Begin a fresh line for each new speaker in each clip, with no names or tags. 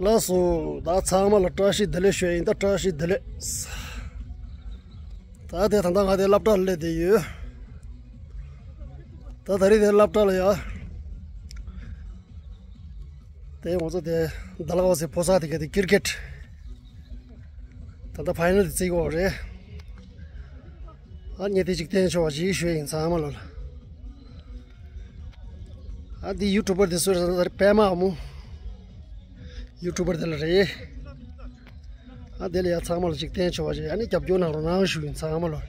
Lasso, that's how much trash is delicious in the trash is delicious. That is something I love to let you. That is the love to you. They also the Dallas Posati, the cricket. The final is over. I need to take the issue in Samal. At the YouTuber, this was Pema. YouTuber del Rey. Adelia Samal Chicken Choji, and it kept Jonah Ronashu in Samal.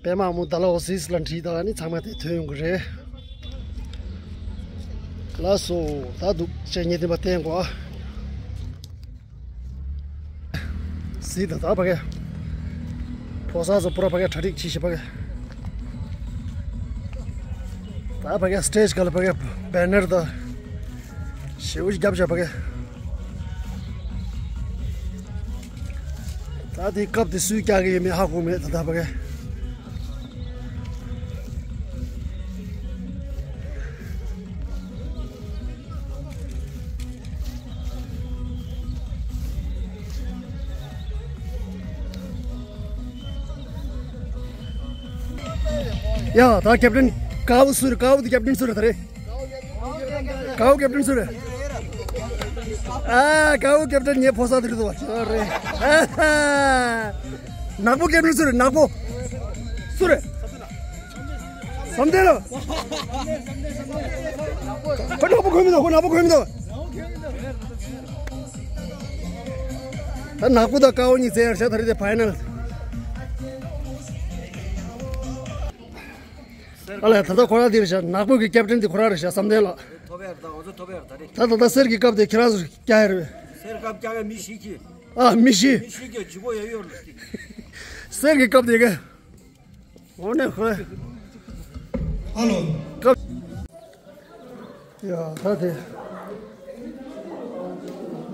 Pema Mutalos Island, and it's Hamati Tungre. Lasso, Tadu, Changing the Batengua. See the Tabaga. Posas of propagatic Chishabaga. Tabaga stage Galabaga, banner the. She was Gabjabaga. Tadi cup the Suikagi me Haku met the Tabaga. Yeah, the captain cow the captain Sura. Cow captain Sura. Ah, cow captain ye posa did watch. Napo captain Sura, Napo Sura. Samdelo. What Napo coming though? And Napo the cow is there, Saturday the final. Alla thada khora dirsha Napo ki captain di khora risha samdela thada da ser ki kap de kiraz kya hai
ser kap kya hai mishi ki
mishi
ki jugo yayor
ser ki kap dega one khora
hello
kap ya thade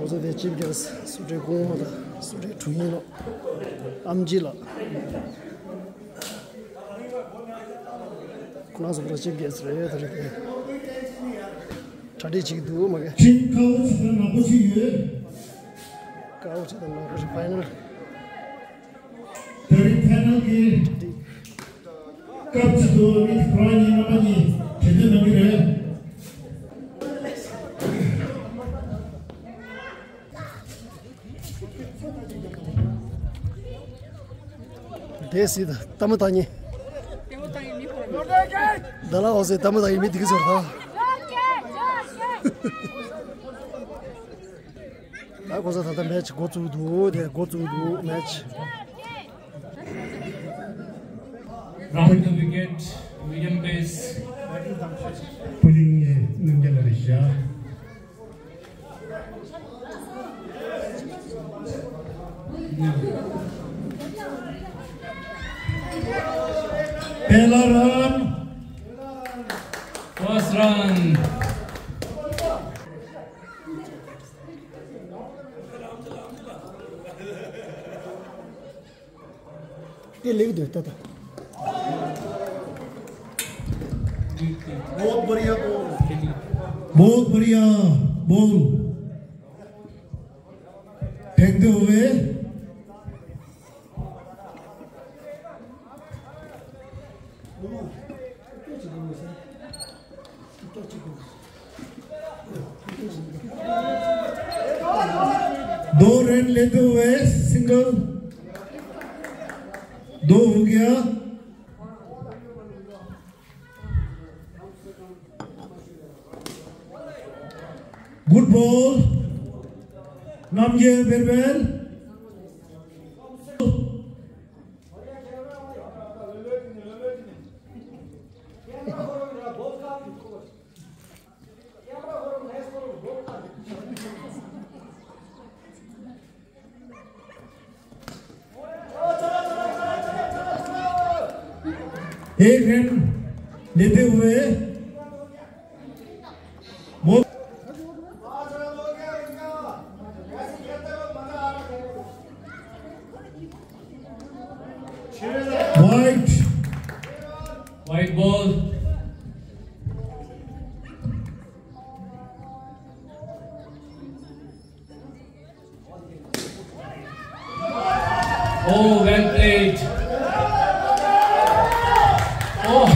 ozo de chimjas suje goma da suje tuino amjila Class of Rachel gets ready. Tradichi do my couch and Nabushi final.
Third panel game. Cup to do with crying money.
This is the Tamatani. Dala was a Tamada immediately. That was another match. Go to do match.
Round the wicket, medium pace. Putting Nungalarisha. Pehla run. First run.
ये लिख देता था बहुत बढ़िया ball फेंकते हुए दो run लेते हुए सिंगल दो हो गया गुड बॉल नामजे बेरबेल एक रन लेते हुए
white ball
Oh, well played. Oh,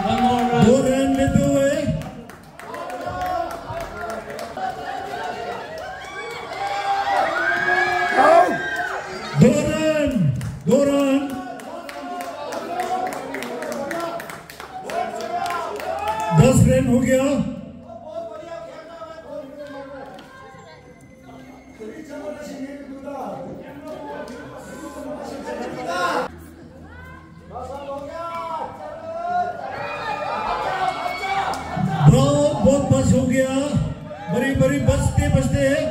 one more run.
2 run लेते हुए दो रन 10 रन हो गया। बहुत बस हो गया, बड़ी बड़ी बचते बचते है।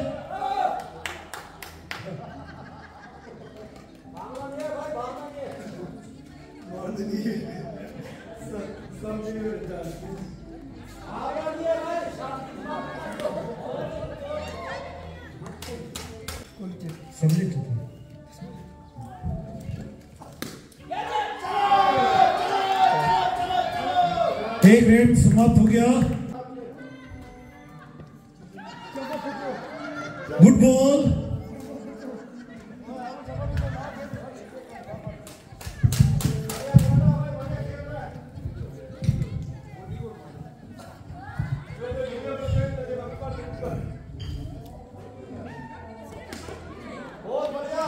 एक रन समाप्त हो गया। Good ball.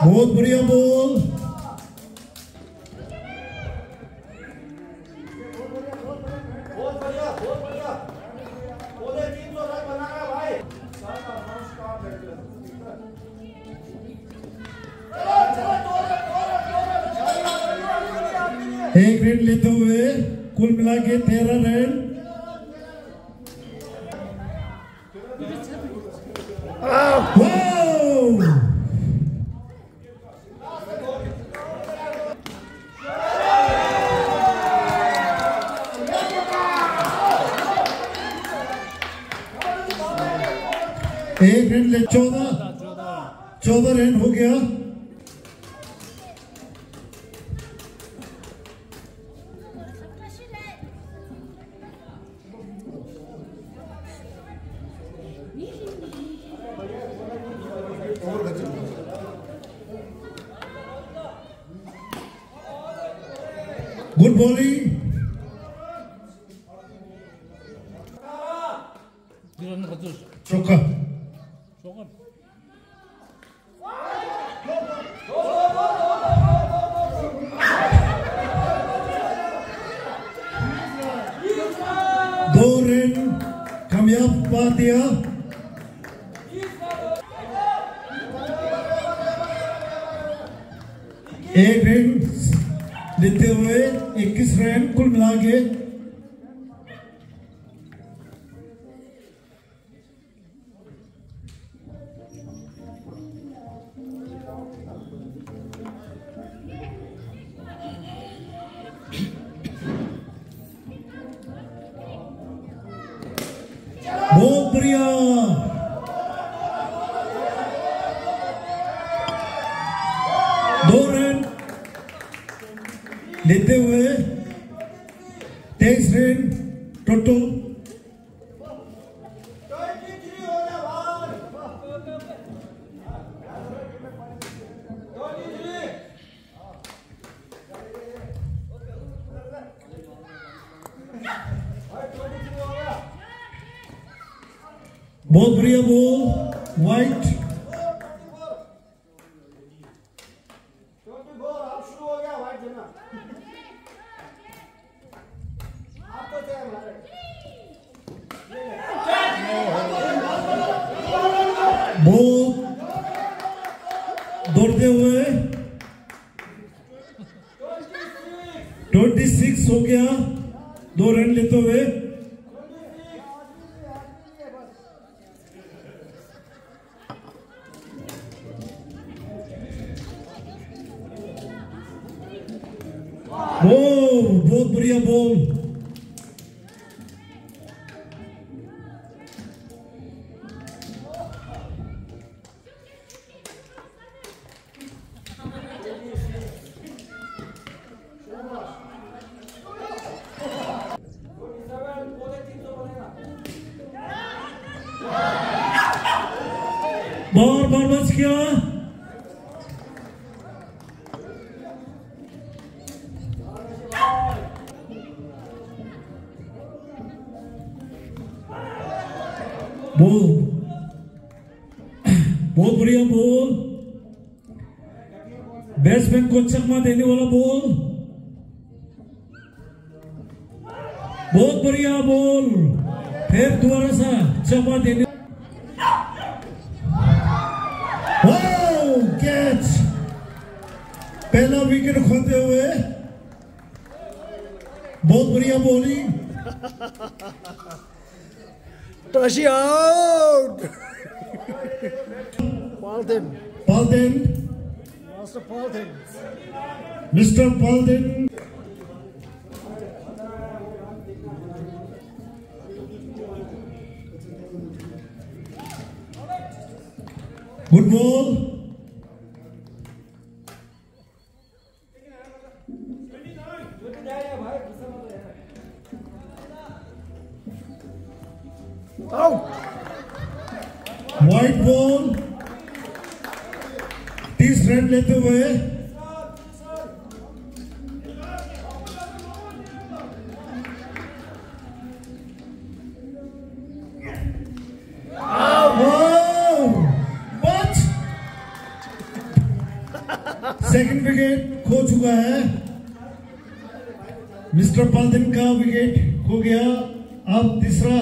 बहुत बढ़िया बॉल। एक रन लेते हुए कुल मिला के 13 रन। एक रन ले 14 रन हो गया। Good bowling. चौका। दो रन कामयाब पा दिया। एक रन लेते हुए 21 रन कुल मिला के। बहुत बढ़िया। दो रन लेते हुए 23 रन टोटल। बहुत बढ़िया बॉल वाइट। बॉल दौड़ते हुए 26 हो गया। 2 रन लेते हुए। बहुत बढ़िया बॉल। बार बच गया। बॉल बहुत बढ़िया बॉल बैट्समैन को चकमा देने वाला बॉल बहुत बढ़िया बॉल फिर दोबारा सा चकमा देने कैच पहला विकेट खोते हुए बहुत बढ़िया bowling
Tashi out. Palden. Master Palden.
Mr. Palden. Good ball.
Out.
White ball 30 run लेते हुए सेकंड विकेट खो चुका है मिस्टर पाल्दन का विकेट खो गया अब तीसरा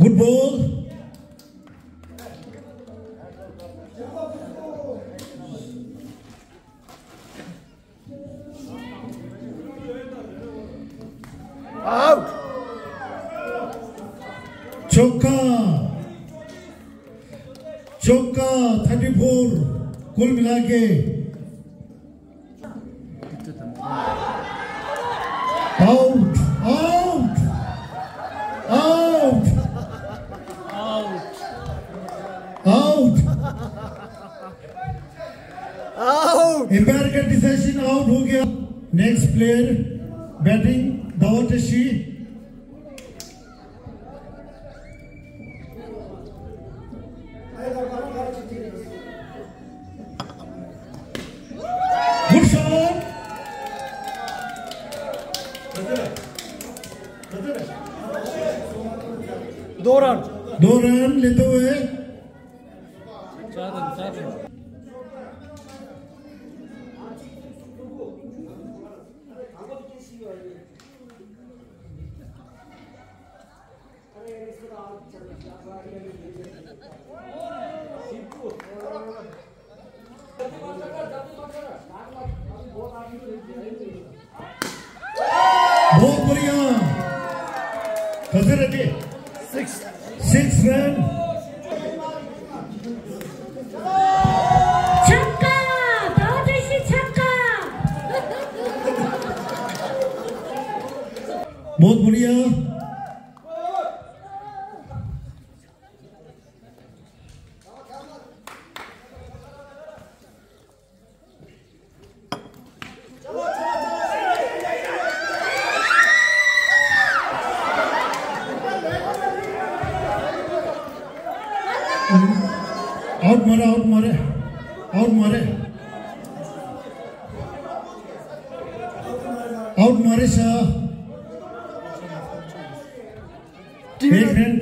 गुड बॉल
Out.
चौका 34 कुल मिला के out out out out umpire का डिसीजन आउट हो गया नेक्स्ट प्लेयर बैटिंग दावत शी गुड शॉट दो रन लेते हुए बहुत बढ़िया कितने रन 6 रन
छक्का बहुत अच्छी छक्का
बहुत बढ़िया आउट मारे शाह एक रन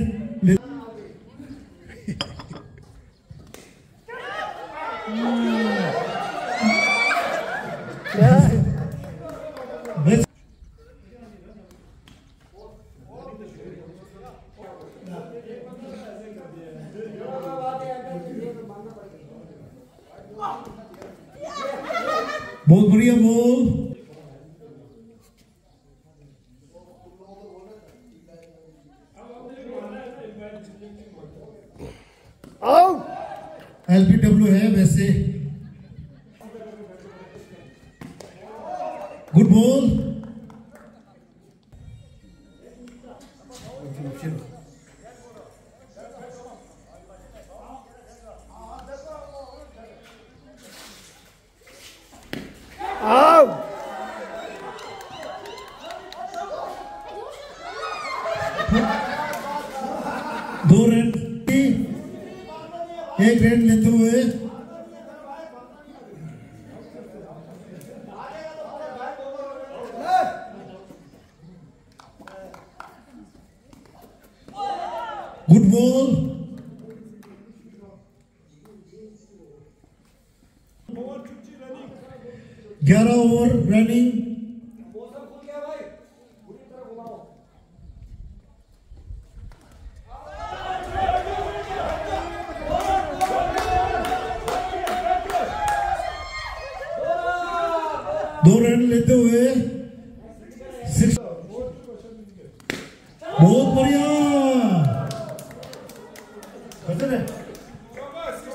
बहुत बढ़िया बॉल
आउट
एलबीडब्ल्यू है वैसे गुड बॉल
आउट
2 रन एक रन लेते हुए गुड बॉल 11 ओवर रनिंग दो रन लेते हुए बहुत बढ़िया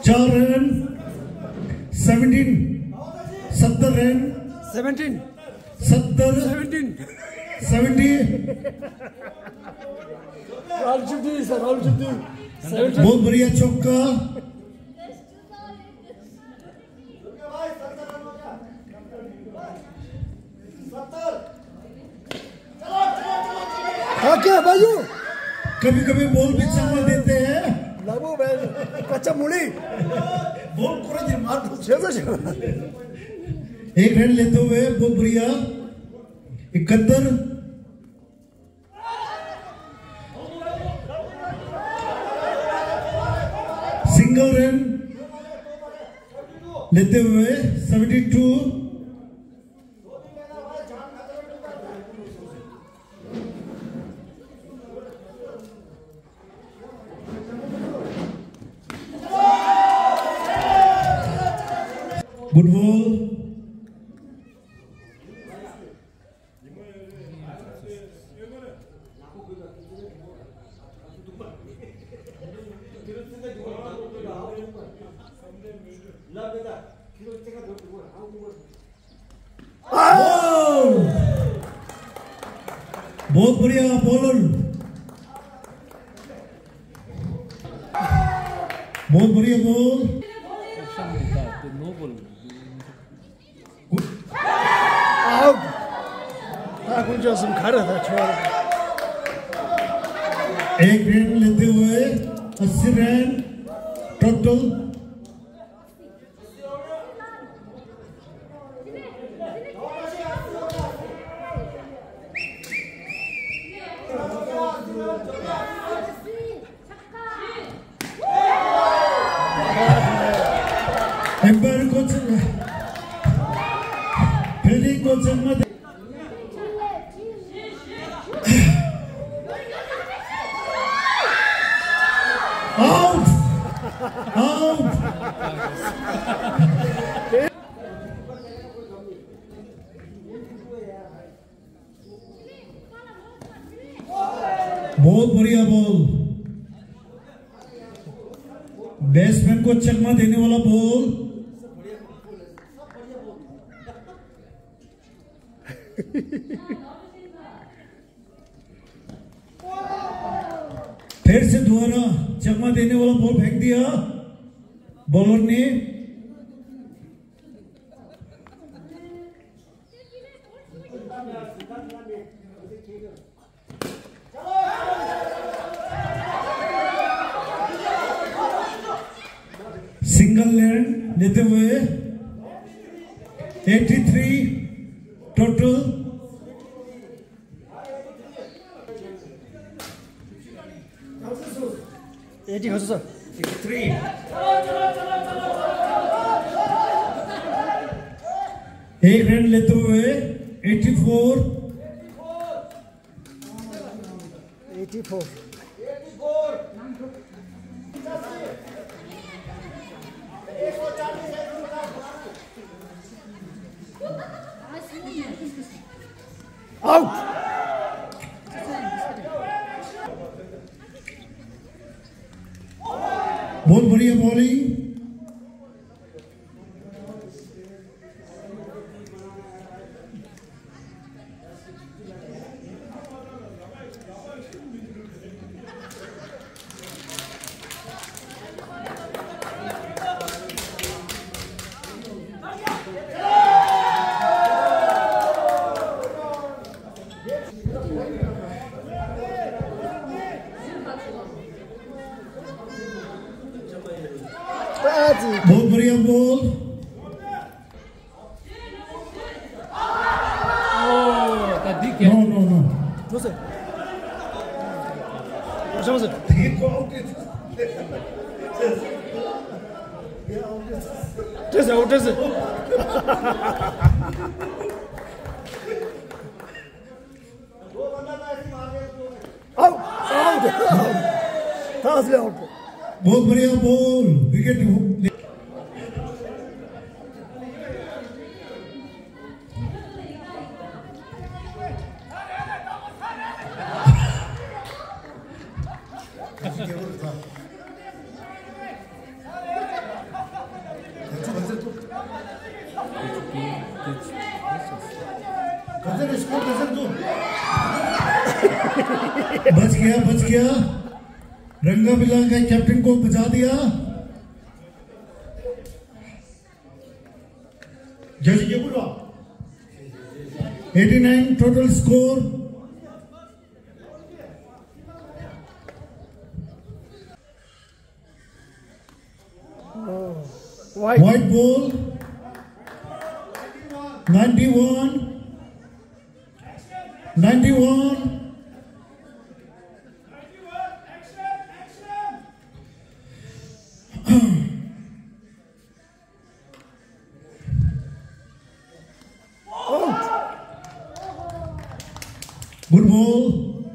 4 रन 17 70 रन
17
70 70 बहुत बढ़िया चौका
क्या बाजू
कभी कभी बॉल भी चलने देते हैं
लागू भाई कच्चा मुड़ी
बॉल पूरा दिन मार दो
छेदा
एक रन लेते हुए बहुत बढ़िया 71 सिंगल रन लेते हुए 72 गुड बॉल बहुत बढ़िया बॉलर बहुत बढ़िया बॉल
कुछ खड़ा था छोड़
एक रन लेते हुए 80 run total umpire coach fielding coach मत आउट आउट बहुत बढ़िया बॉल बैट्समैन को चकमा देने वाला बॉल फिर से दोबारा चकमा देने वाला बॉल फेंक दिया बॉलर ने सिंगल लैंड लेते हुए 83 टोटल एक रन लेते हुए 84
आउट
बहुत बढ़िया बॉलिंग बहुत बढ़िया ball no no no
조세. 조세. 됐어, 됐어. Out out पास ले आउट
बहुत बढ़िया बॉल विकेट बच गया रंगा बिलांगा कैप्टन को बचा दिया जज के बुला 89 total score white ball 91 Good ball.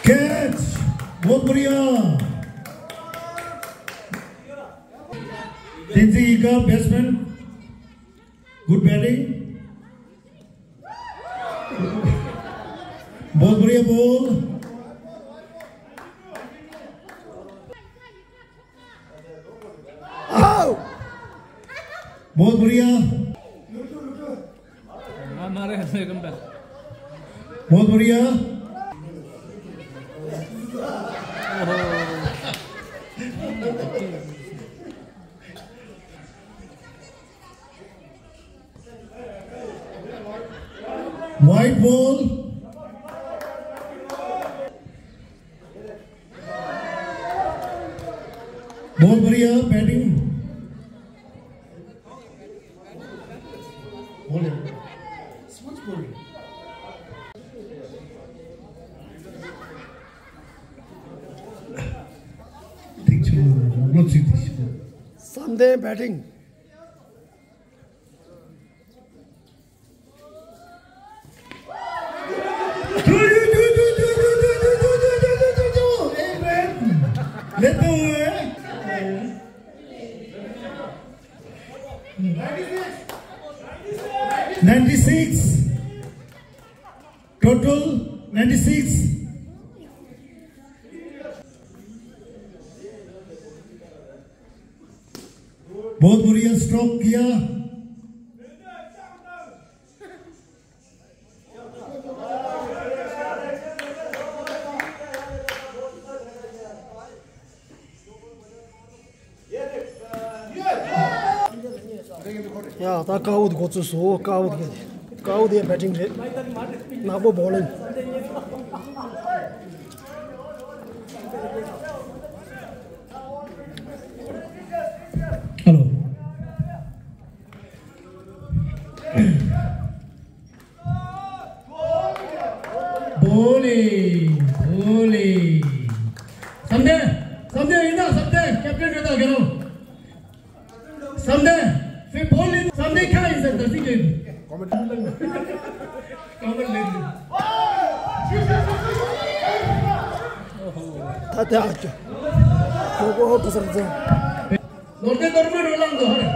Catch. बहुत बढ़िया. Tinsi का batsman. Good batting. बहुत बढ़िया ball. बहुत बढ़िया बहुत बढ़िया वाइट बॉल बहुत बढ़िया बैटिंग
Sunday batting.
लेते हुए 96 टोटल 96 बहुत बढ़िया स्ट्रोक किया
야, 다 가우드 고추수 가우드 가우드의 배팅 나보 볼링
हेलो बोली समझे इना समझे कैप्टन रहता क्या समझे फिर बोल नहीं समझे क्या है सर दर्शी के कमेंट ले
ताते आके 그거 어떠셨어?
너네 dorme rolando hore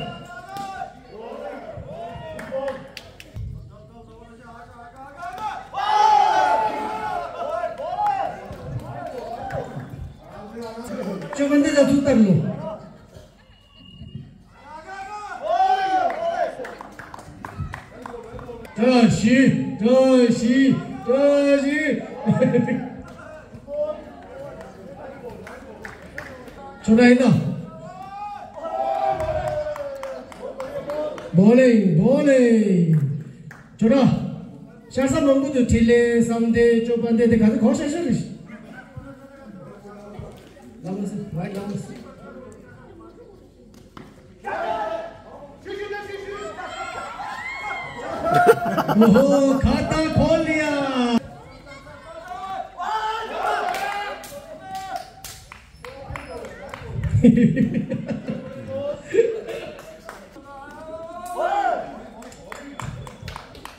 जो बंदे जा तू कर लो 저시 전화했나? 볼링 전화 샤사 몽구도 딜레 3대 조 반대 대 가서 거셔셔
Right lungs. ओहो खाता खोल लिया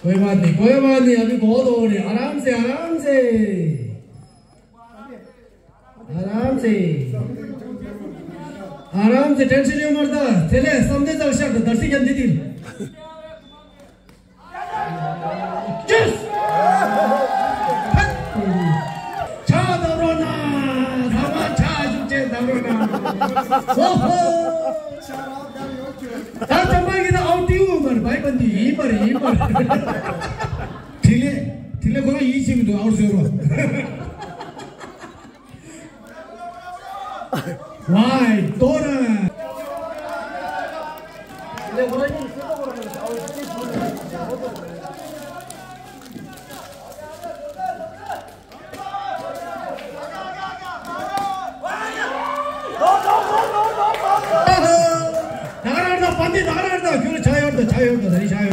कोई बात नहीं अभी बहुत हो रही आराम से टेंशन नहीं मरता चले समझे तो शर्त दर्शी जल्दी दिल Yes! 차 다브로나 다만 차 죽제 다브로나 오호 다 정말이다 아웃이고 말 바이번디 이빨 딜레 거기 이 친구도 아웃으로 와이 도라 딜레 거기 나가라 그래 자유한다 다리 자유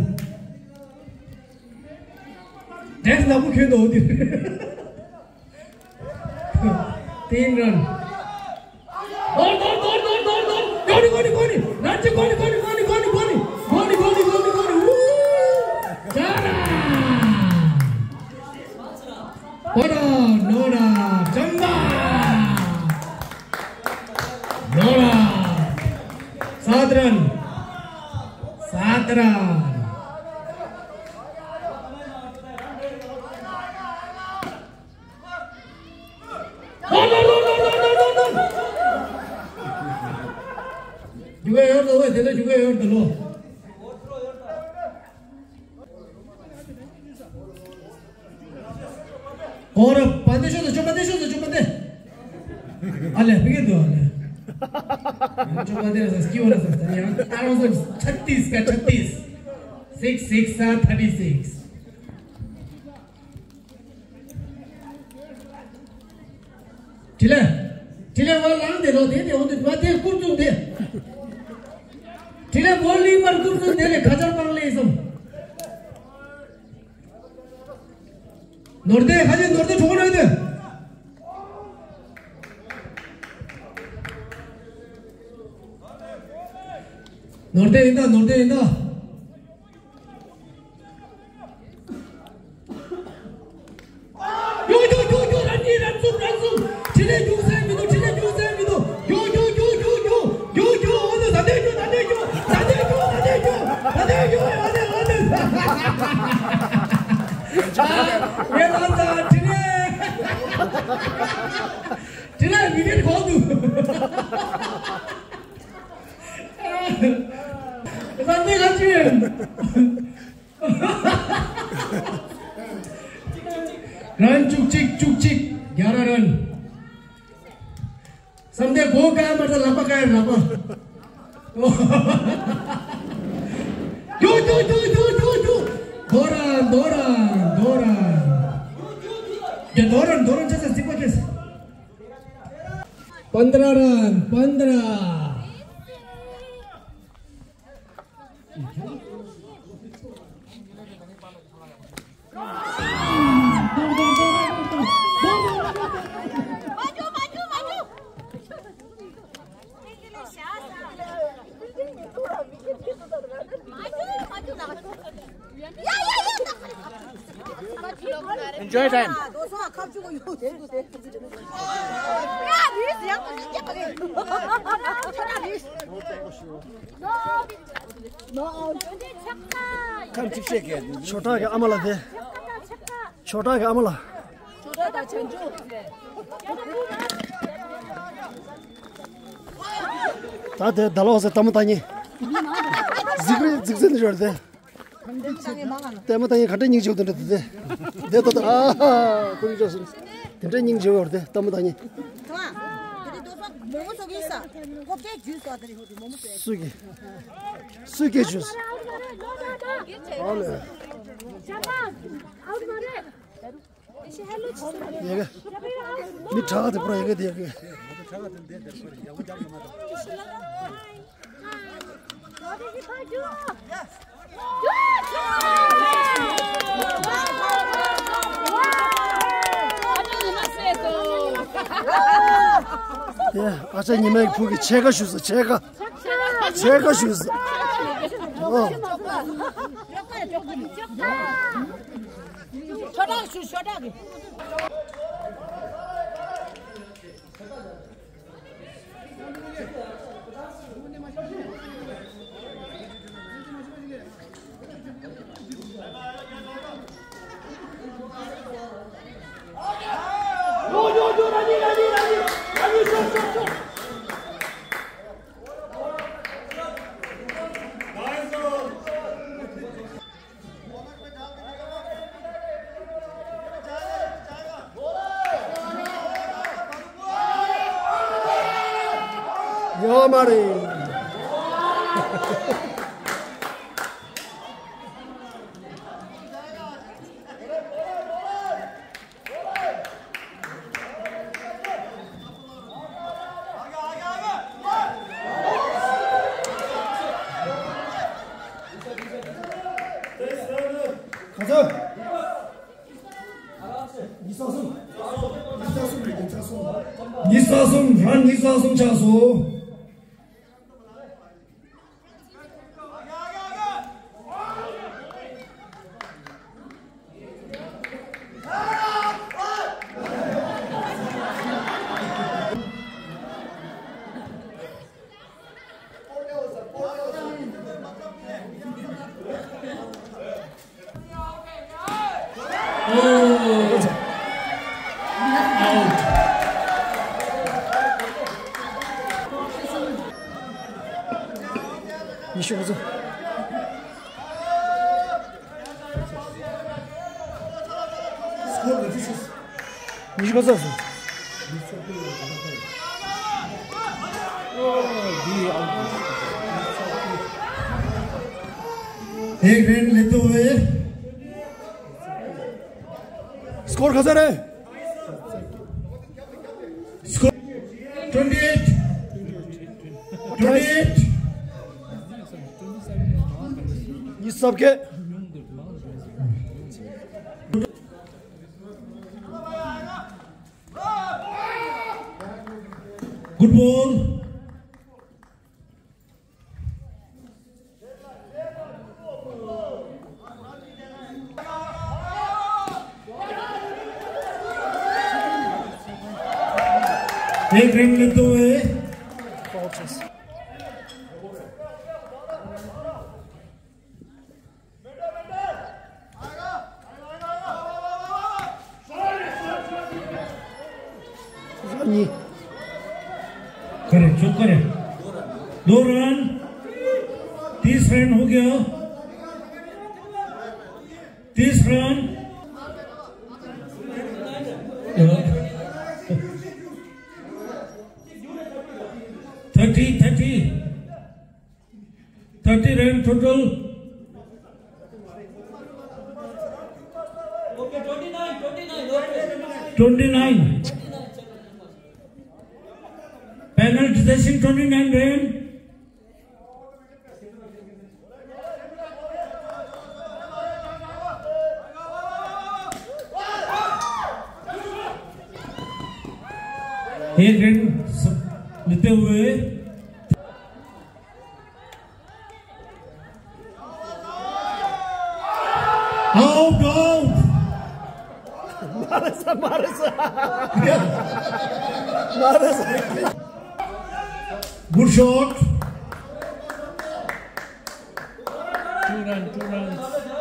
댄스 너무 귀여워 어디 3 런 거리 난지 거리 자라 노라 점마 노라 7 런 juga yor do de juga yor do lo और पांच शो जो बंदे अले बिगे दो अले जो बंदे स्की हो रहा है यार 36 का 36 6 7 36 Chile वाला दे लो दे उन्हें बातें कुर्तुम दे Chile बोली मर कुर्तुम दे ले खजर पर ले इसम नोर्दे ठोकर नहीं दे नोर्दे इंदा yo ransun Chile juice mido yo odo dadejo ये राजा Chile विकेट खोल दू बंदे खाची रन चुक 11 रन समझे गो का मतलब लापा का है लापा जो दोरन जैसे सिपा कैसे 15 run 15
Enjoy time. Come to shake it. छोटा क्या अमला दे. छोटा क्या अमला. ताते दलो से तम तानी. जिगजिग जोड़ दे. तेरे तानी खटे निक जोड़ दे. दे तो कोई जोड़. तेरे निक जोड़ दे तम तानी. 수기 주스. 올해. 얘가 미ठा한테 불어 얘가 되게. 예, 아까 님의 보기 제가 슈스 제가 슈스. 야 말이. 가자. 이사승 한 이사승 차수. 이슈가서 이슈가서
एक रन लेते हुए
स्कोर खसा रे
स्कोर 28
इस सब के
गुड बॉल एक रन लेते हुए करे चुप करे 2 रन 30 रन हो गया 30 run 30 run total. Okay, 29. Penalty session 29 run. एक रन लेते हुए आउट
मारे
good shot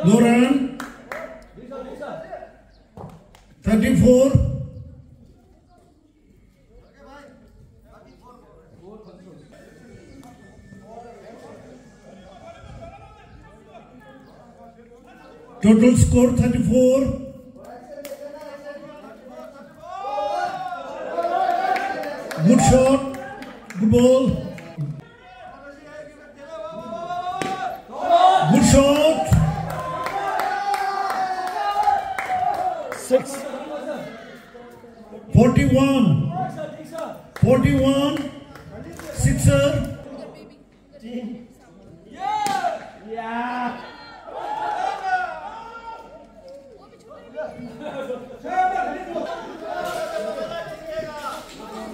2 run 34 total score 34. Good shot, good ball. Good shot.
6
41. 41. Sixer.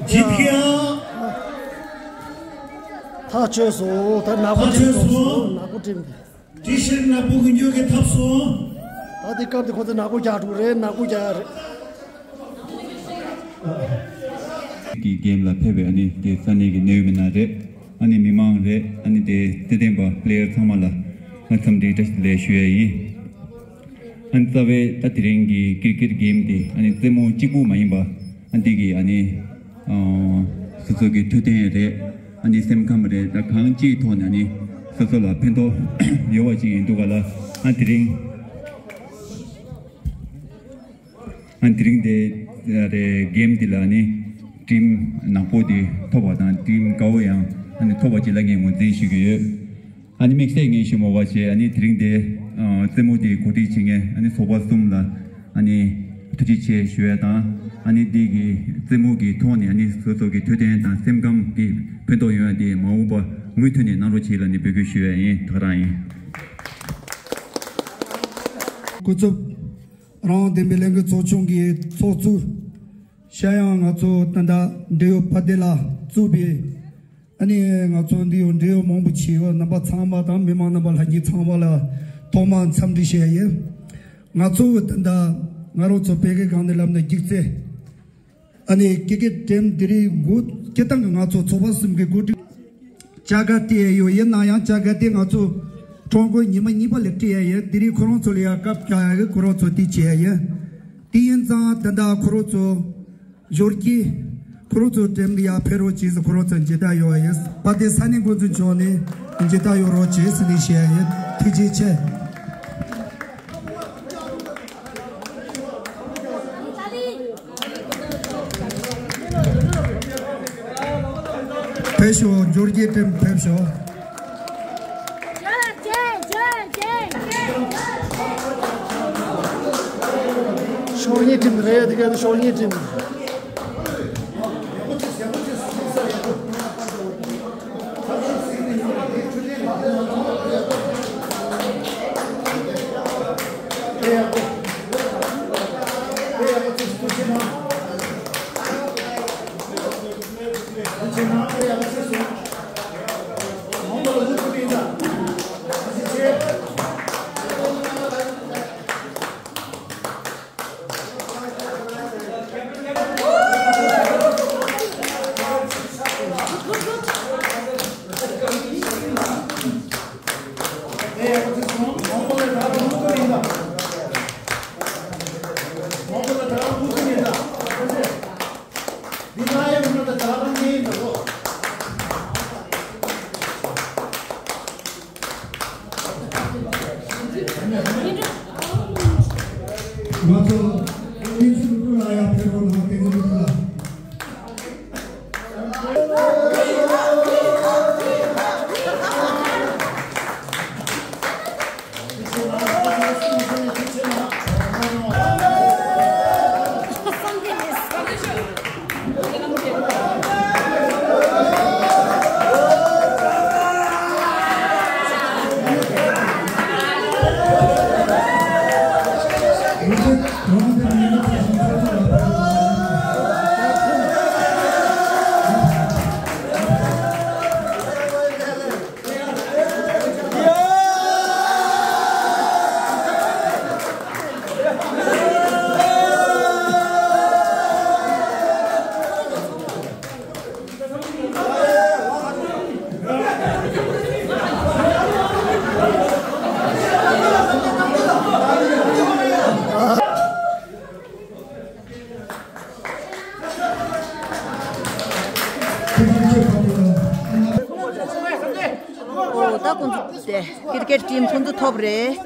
जीत गया
다 쳐서 다 나고 팀
टीशर्ट नापू गुंजो के थपसो
다들 깜데 거기 나고 자루래 나고 자
이 게임 라 페베 아니 데 산이기 네미나데 아니 미망레 아니 데 데덴바 플레이어 참말라 한참디 테스트 레슈에이 한타베 따티랭기 크리켓 게임디 아니 데모 찍고 마이바 안디기 아니 수수기 투데레 아니 셈카메레 다 강지 톤 아니 서서라 펜도 요와지 인도가라 안티링데 게임 딜라니 팀 나포디 토바단 팀 가오양 아니 토바지라게 문제시기에 아니 믹스잉이 시모와지 아니 드링데 제모디 고디칭에 아니 소바숨라 아니 투지체 쉬어다 아니 디기 제모기 톤이 아니 소소기 되된다 셈감기 펜도요디 마우바 무이트니 나로치라니 베규쉬에 더라이
कुछ राउंड दे मिलेंगे सोचूंगी सोचू शायद आचो तंदा देव पदेला चुबे अनि आचो देव मोंबुची व नबा छामा दा मेमा नबा हजी छामाला तोमान समदिशे ये आचो तंदा नारो चोपेगे गाने लमने जिक्से अनि केके टेम दिरी गुड केतंग आचो चोबासम के गुड जागाते यो ये नाया जागाते आचो Tongo Nima Niba Letia, Diri Korosolia Kapka, Koroso Tichia, Tienza, Tanda Koroso, Jorki, Koroso Temlia, Perochis, Koroso and Jedayo, yes, but the Sunny go to Johnny, and Jedayo Roches, Nisha, Tijiche. Pesho, Georgie Tem Pesho.
쇼니 팀 레드가 쇼니 팀
cricket team 손도 톱래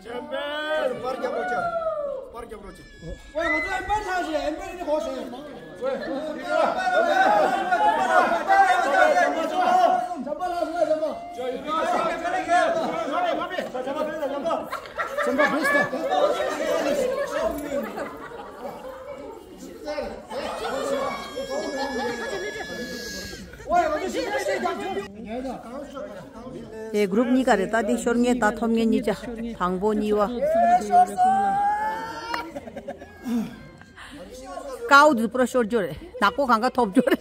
Champion!
전부 베스트.
예, 그룹 니가래 따디 쇼르게 다 톰게 니자 방보니와 까우드 프로 쇼르조래 나고 간가 톱조래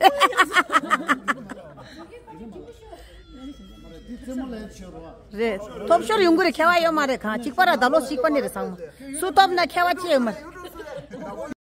네 톱쇼르 용구래 캐와요 말에 가 직바라 달로 직바니래 상 수톱나 캐와치에 말